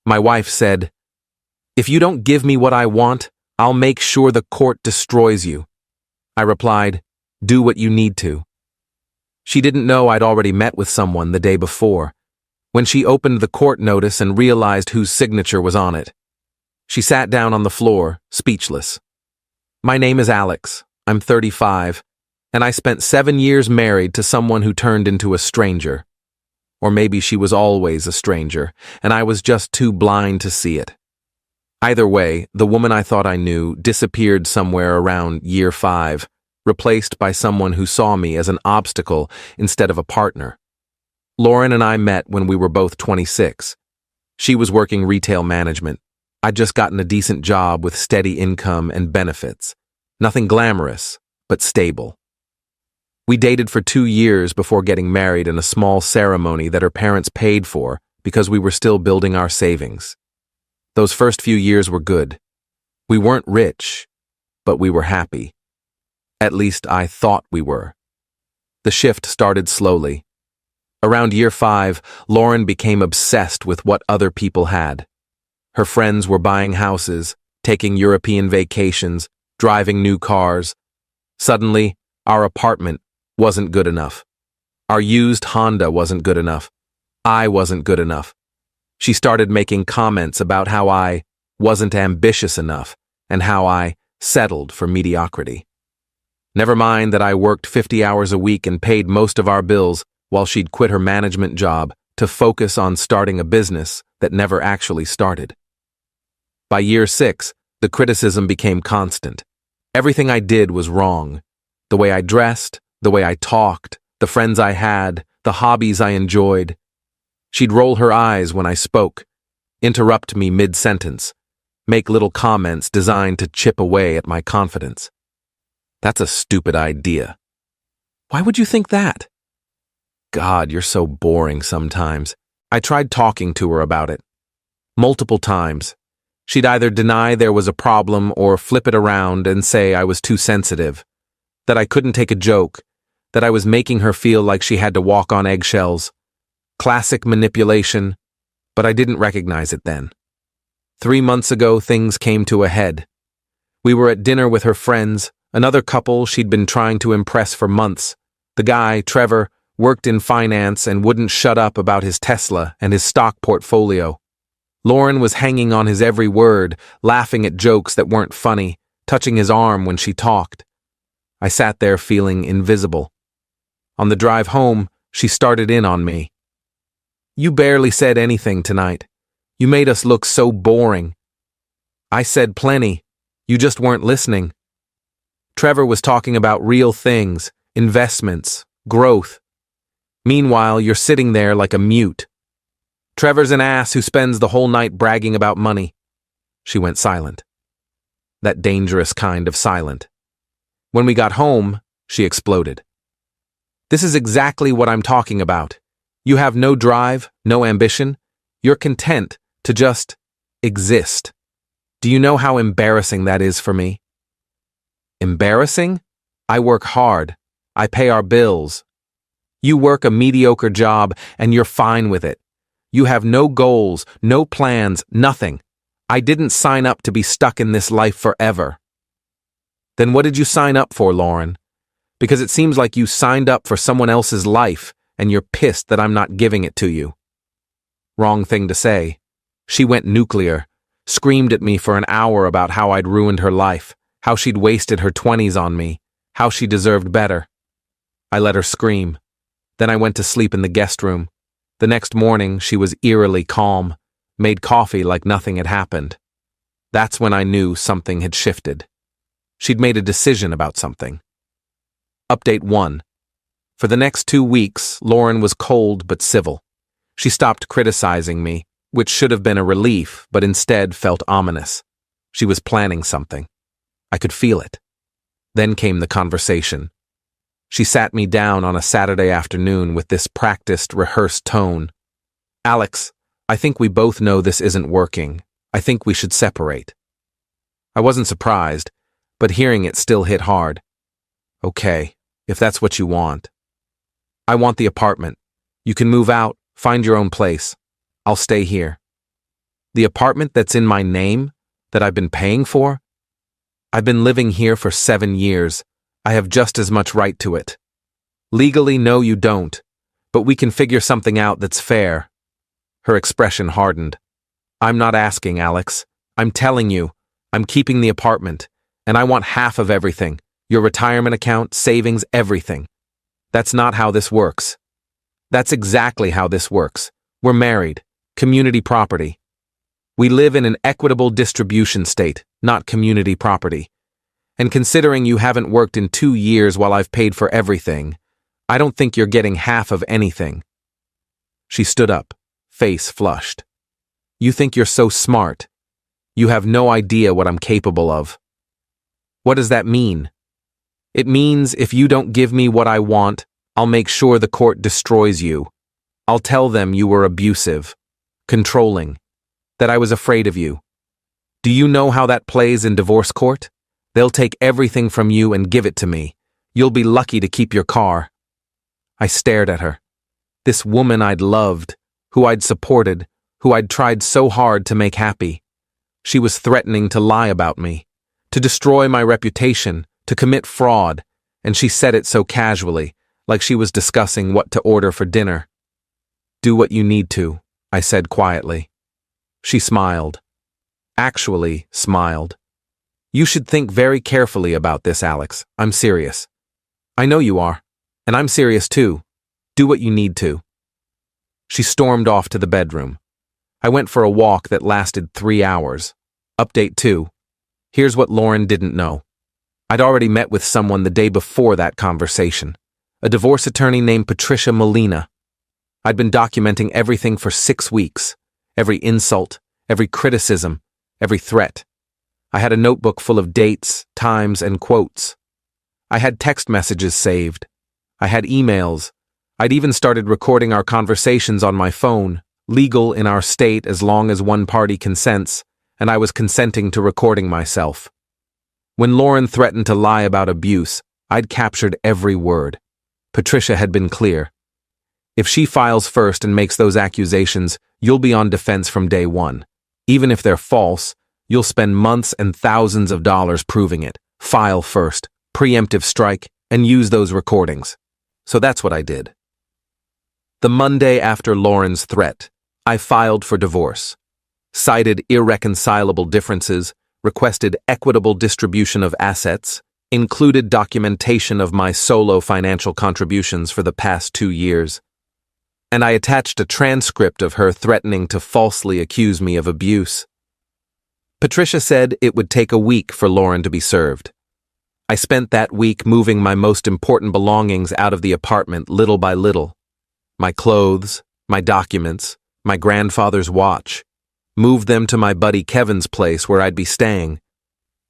My wife said, "If you don't give me what I want, I'll make sure the court destroys you." I replied, "Do what you need to." She didn't know I'd already met with someone the day before, when she opened the court notice and realized whose signature was on it. She sat down on the floor, speechless. "My name is Alex. I'm 35, and I spent 7 years married to someone who turned into a stranger. Or maybe she was always a stranger, and I was just too blind to see it. Either way, the woman I thought I knew disappeared somewhere around year 5, replaced by someone who saw me as an obstacle instead of a partner. Lauren and I met when we were both 26. She was working retail management. I'd just gotten a decent job with steady income and benefits. Nothing glamorous, but stable. We dated for 2 years before getting married in a small ceremony that her parents paid for because we were still building our savings. Those first few years were good. We weren't rich, but we were happy. At least I thought we were. The shift started slowly. Around year 5, Lauren became obsessed with what other people had. Her friends were buying houses, taking European vacations, driving new cars. Suddenly, our apartment wasn't good enough. Our used Honda wasn't good enough. I wasn't good enough. She started making comments about how I wasn't ambitious enough and how I settled for mediocrity. Never mind that I worked 50 hours a week and paid most of our bills while she'd quit her management job to focus on starting a business that never actually started. By year 6, the criticism became constant. Everything I did was wrong. The way I dressed, the way I talked, the friends I had, the hobbies I enjoyed. She'd roll her eyes when I spoke, interrupt me mid-sentence, make little comments designed to chip away at my confidence. "That's a stupid idea." "Why would you think that?" "God, you're so boring sometimes." I tried talking to her about it. Multiple times. She'd either deny there was a problem or flip it around and say I was too sensitive, that I couldn't take a joke, that I was making her feel like she had to walk on eggshells. Classic manipulation, but I didn't recognize it then. 3 months ago, things came to a head. We were at dinner with her friends, another couple she'd been trying to impress for months. The guy, Trevor, worked in finance and wouldn't shut up about his Tesla and his stock portfolio. Lauren was hanging on his every word, laughing at jokes that weren't funny, touching his arm when she talked. I sat there feeling invisible. On the drive home, she started in on me. "You barely said anything tonight. You made us look so boring." I said plenty. You just weren't listening. Trevor was talking about real things, investments, growth. Meanwhile, you're sitting there like a mute. "Trevor's an ass who spends the whole night bragging about money." She went silent. That dangerous kind of silent. When we got home, she exploded. "This is exactly what I'm talking about. You have no drive, no ambition. You're content to just exist. Do you know how embarrassing that is for me?" "Embarrassing? I work hard. I pay our bills. You work a mediocre job and you're fine with it. You have no goals, no plans, nothing. I didn't sign up to be stuck in this life forever." "Then what did you sign up for, Lauren? Because it seems like you signed up for someone else's life and you're pissed that I'm not giving it to you." Wrong thing to say. She went nuclear, screamed at me for an hour about how I'd ruined her life, how she'd wasted her 20s on me, how she deserved better. I let her scream. Then I went to sleep in the guest room. The next morning, she was eerily calm, made coffee like nothing had happened. That's when I knew something had shifted. She'd made a decision about something. Update 1. For the next 2 weeks, Lauren was cold but civil. She stopped criticizing me, which should have been a relief, but instead felt ominous. She was planning something. I could feel it. Then came the conversation. She sat me down on a Saturday afternoon with this practiced, rehearsed tone. "Alex, I think we both know this isn't working. I think we should separate." I wasn't surprised, but hearing it still hit hard. "Okay, if that's what you want." "I want the apartment. You can move out, find your own place. I'll stay here." The apartment that's in my name, that I've been paying for? I've been living here for 7 years. I have just as much right to it. Legally, no, you don't, but we can figure something out that's fair. Her expression hardened. I'm not asking, Alex. I'm telling you, I'm keeping the apartment, and I want half of everything. Your retirement account, savings, everything. That's not how this works. That's exactly how this works. We're married. Community property. We live in an equitable distribution state, not community property. And considering you haven't worked in 2 years while I've paid for everything, I don't think you're getting half of anything. She stood up, face flushed. You think you're so smart. You have no idea what I'm capable of. What does that mean? It means if you don't give me what I want, I'll make sure the court destroys you. I'll tell them you were abusive, controlling, that I was afraid of you. Do you know how that plays in divorce court? They'll take everything from you and give it to me. You'll be lucky to keep your car. I stared at her. This woman I'd loved, who I'd supported, who I'd tried so hard to make happy. She was threatening to lie about me, to destroy my reputation, to commit fraud, and she said it so casually, like she was discussing what to order for dinner. Do what you need to, I said quietly. She smiled. Actually, smiled. You should think very carefully about this, Alex. I'm serious. I know you are, and I'm serious too. Do what you need to. She stormed off to the bedroom. I went for a walk that lasted 3 hours. Update 2. Here's what Lauren didn't know. I'd already met with someone the day before that conversation. A divorce attorney named Patricia Molina. I'd been documenting everything for 6 weeks. Every insult, every criticism, every threat. I had a notebook full of dates, times, and quotes. I had text messages saved. I had emails. I'd even started recording our conversations on my phone, legal in our state as long as one party consents, and I was consenting to recording myself. When Lauren threatened to lie about abuse, I'd captured every word. Patricia had been clear. If she files first and makes those accusations, you'll be on defense from day one. Even if they're false, you'll spend months and thousands of dollars proving it. File first, preemptive strike, and use those recordings. So that's what I did. The Monday after Lauren's threat, I filed for divorce, cited irreconcilable differences, requested equitable distribution of assets, included documentation of my solo financial contributions for the past 2 years, and I attached a transcript of her threatening to falsely accuse me of abuse. Patricia said it would take a week for Lauren to be served. I spent that week moving my most important belongings out of the apartment little by little. My clothes, my documents, my grandfather's watch. Moved them to my buddy Kevin's place where I'd be staying.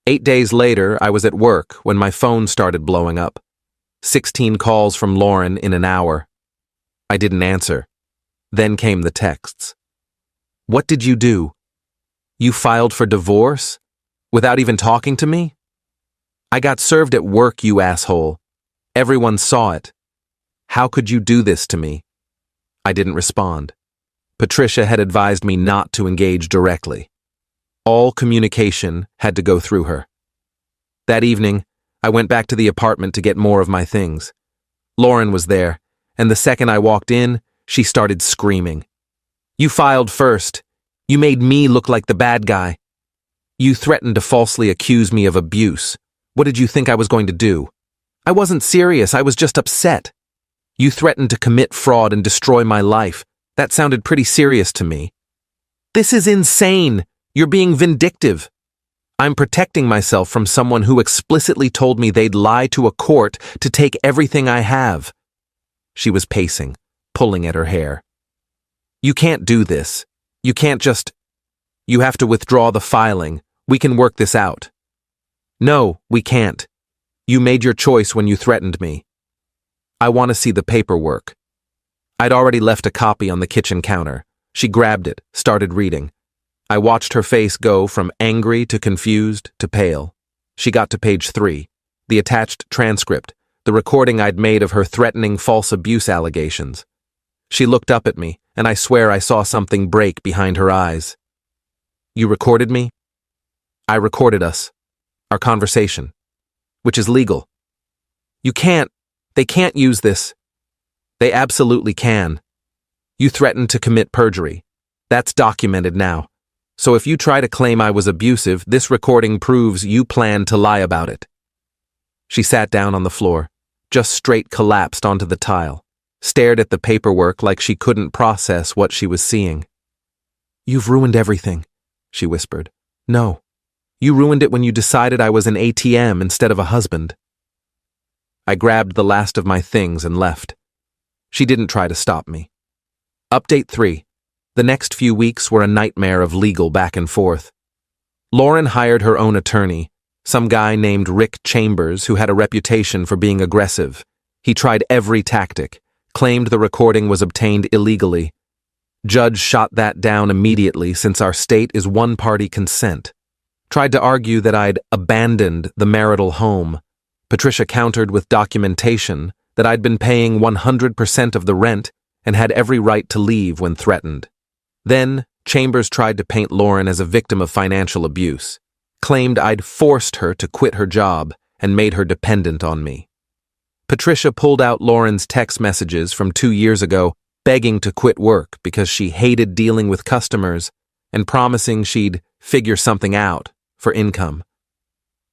8 days later, I was at work when my phone started blowing up. 16 calls from Lauren in an hour. I didn't answer. Then came the texts. What did you do? You filed for divorce? Without even talking to me? I got served at work, you asshole. Everyone saw it. How could you do this to me? I didn't respond. Patricia had advised me not to engage directly. All communication had to go through her. That evening, I went back to the apartment to get more of my things. Lauren was there, and the second I walked in, she started screaming. You filed first. You made me look like the bad guy. You threatened to falsely accuse me of abuse. What did you think I was going to do? I wasn't serious, I was just upset. You threatened to commit fraud and destroy my life. That sounded pretty serious to me. This is insane. You're being vindictive. I'm protecting myself from someone who explicitly told me they'd lie to a court to take everything I have. She was pacing, pulling at her hair. You can't do this. You can't just... You have to withdraw the filing. We can work this out. No, we can't. You made your choice when you threatened me. I want to see the paperwork. I'd already left a copy on the kitchen counter. She grabbed it, started reading. I watched her face go from angry to confused to pale. She got to page 3, the attached transcript, the recording I'd made of her threatening false abuse allegations. She looked up at me, and I swear I saw something break behind her eyes. You recorded me? I recorded us. Our conversation. Which is legal. They can't use this. They absolutely can. You threatened to commit perjury. That's documented now. So if you try to claim I was abusive, this recording proves you planned to lie about it. She sat down on the floor, just straight collapsed onto the tile, stared at the paperwork like she couldn't process what she was seeing. You've ruined everything, she whispered. No. You ruined it when you decided I was an ATM instead of a husband. I grabbed the last of my things and left. She didn't try to stop me. Update 3. The next few weeks were a nightmare of legal back and forth. Lauren hired her own attorney, some guy named Rick Chambers who had a reputation for being aggressive. He tried every tactic, claimed the recording was obtained illegally. Judge shot that down immediately since our state is one-party consent. Tried to argue that I'd abandoned the marital home. Patricia countered with documentation that I'd been paying 100% of the rent and had every right to leave when threatened. Then, Chambers tried to paint Lauren as a victim of financial abuse, claimed I'd forced her to quit her job and made her dependent on me. Patricia pulled out Lauren's text messages from 2 years ago, begging to quit work because she hated dealing with customers and promising she'd figure something out for income.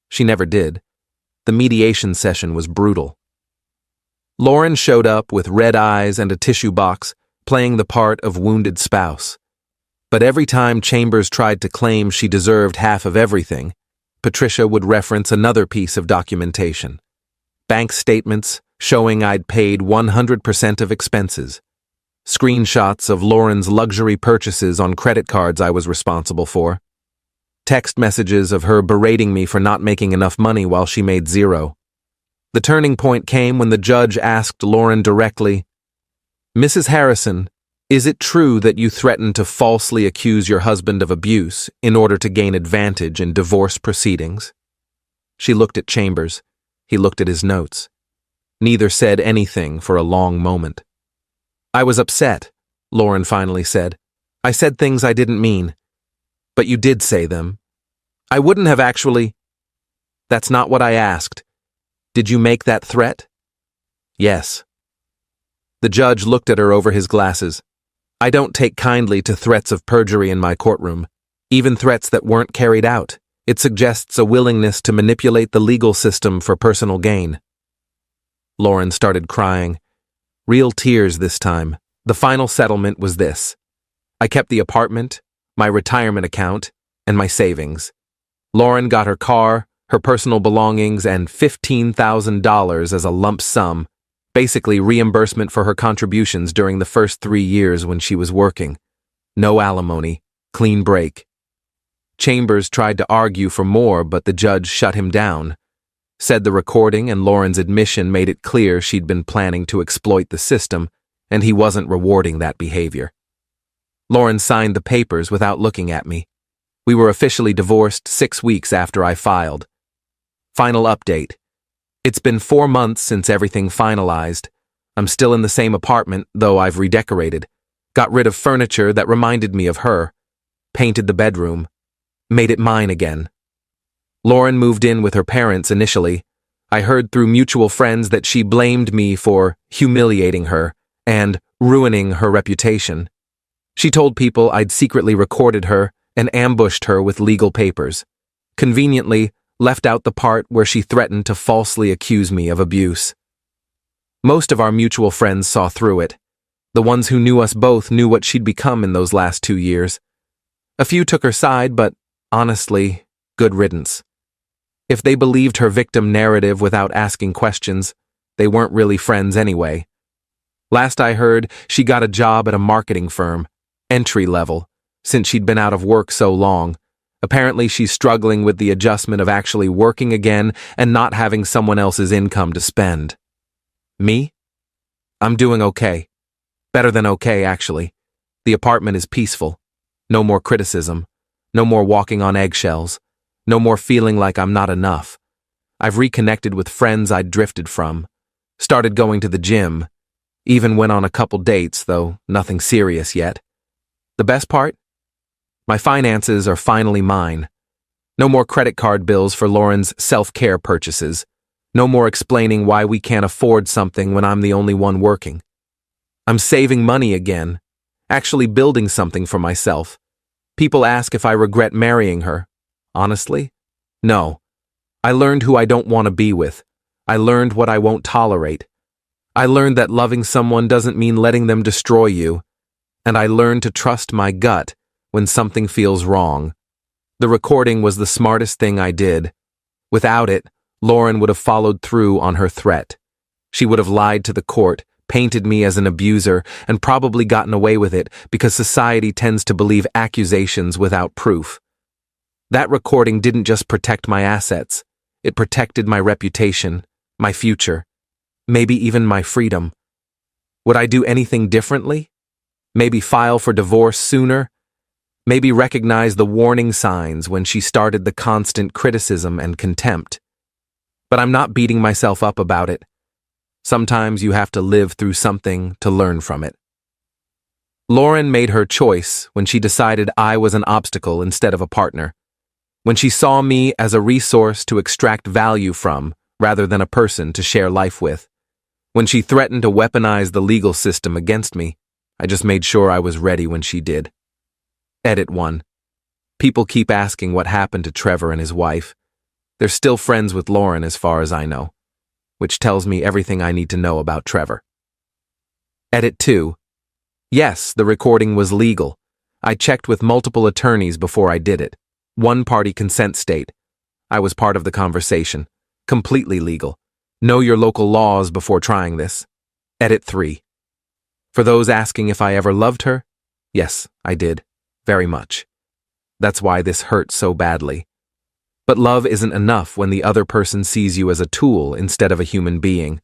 She never did. The mediation session was brutal. Lauren showed up with red eyes and a tissue box, playing the part of wounded spouse. But every time Chambers tried to claim she deserved half of everything, Patricia would reference another piece of documentation. Bank statements showing I'd paid 100% of expenses. Screenshots of Lauren's luxury purchases on credit cards I was responsible for. Text messages of her berating me for not making enough money while she made zero. The turning point came when the judge asked Lauren directly, "Mrs. Harrison, is it true that you threatened to falsely accuse your husband of abuse in order to gain advantage in divorce proceedings?" She looked at Chambers. He looked at his notes. Neither said anything for a long moment. "I was upset," Lauren finally said. "I said things I didn't mean. But you did say them. I wouldn't have actually." "That's not what I asked. Did you make that threat?" "Yes." The judge looked at her over his glasses. "I don't take kindly to threats of perjury in my courtroom, even threats that weren't carried out. It suggests a willingness to manipulate the legal system for personal gain." Lauren started crying. Real tears this time. The final settlement was this. I kept the apartment, my retirement account, and my savings. Lauren got her car, her personal belongings, and $15,000 as a lump sum, basically reimbursement for her contributions during the first 3 years when she was working. No alimony, clean break. Chambers tried to argue for more, but the judge shut him down. Said the recording and Lauren's admission made it clear she'd been planning to exploit the system, and he wasn't rewarding that behavior. Lauren signed the papers without looking at me. We were officially divorced 6 weeks after I filed. Final update. It's been 4 months since everything finalized. I'm still in the same apartment, though I've redecorated. Got rid of furniture that reminded me of her. Painted the bedroom. Made it mine again. Lauren moved in with her parents initially. I heard through mutual friends that she blamed me for humiliating her and ruining her reputation. She told people I'd secretly recorded her and ambushed her with legal papers. Conveniently, left out the part where she threatened to falsely accuse me of abuse. Most of our mutual friends saw through it. The ones who knew us both knew what she'd become in those last 2 years. A few took her side, but honestly, good riddance. If they believed her victim narrative without asking questions, they weren't really friends anyway. Last I heard, she got a job at a marketing firm, entry level, since she'd been out of work so long. Apparently she's struggling with the adjustment of actually working again and not having someone else's income to spend. Me? I'm doing okay. Better than okay, actually. The apartment is peaceful. No more criticism. No more walking on eggshells. No more feeling like I'm not enough. I've reconnected with friends I'd drifted from. Started going to the gym. Even went on a couple dates, though nothing serious yet. The best part? My finances are finally mine. No more credit card bills for Lauren's self-care purchases. No more explaining why we can't afford something when I'm the only one working. I'm saving money again, actually building something for myself. People ask if I regret marrying her. Honestly, no. I learned who I don't want to be with. I learned what I won't tolerate. I learned that loving someone doesn't mean letting them destroy you. And I learned to trust my gut when something feels wrong. The recording was the smartest thing I did. Without it, Lauren would have followed through on her threat. She would have lied to the court, painted me as an abuser, and probably gotten away with it because society tends to believe accusations without proof. That recording didn't just protect my assets. It protected my reputation, my future, maybe even my freedom. Would I do anything differently? Maybe file for divorce sooner? Maybe recognize the warning signs when she started the constant criticism and contempt? But I'm not beating myself up about it. Sometimes you have to live through something to learn from it. Lauren made her choice when she decided I was an obstacle instead of a partner. When she saw me as a resource to extract value from, rather than a person to share life with. When she threatened to weaponize the legal system against me, I just made sure I was ready when she did. Edit 1. People keep asking what happened to Trevor and his wife. They're still friends with Lauren as far as I know, which tells me everything I need to know about Trevor. Edit 2. Yes, the recording was legal. I checked with multiple attorneys before I did it. One-party consent state. I was part of the conversation. Completely legal. Know your local laws before trying this. Edit 3. For those asking if I ever loved her, yes, I did. Very much. That's why this hurts so badly. But love isn't enough when the other person sees you as a tool instead of a human being.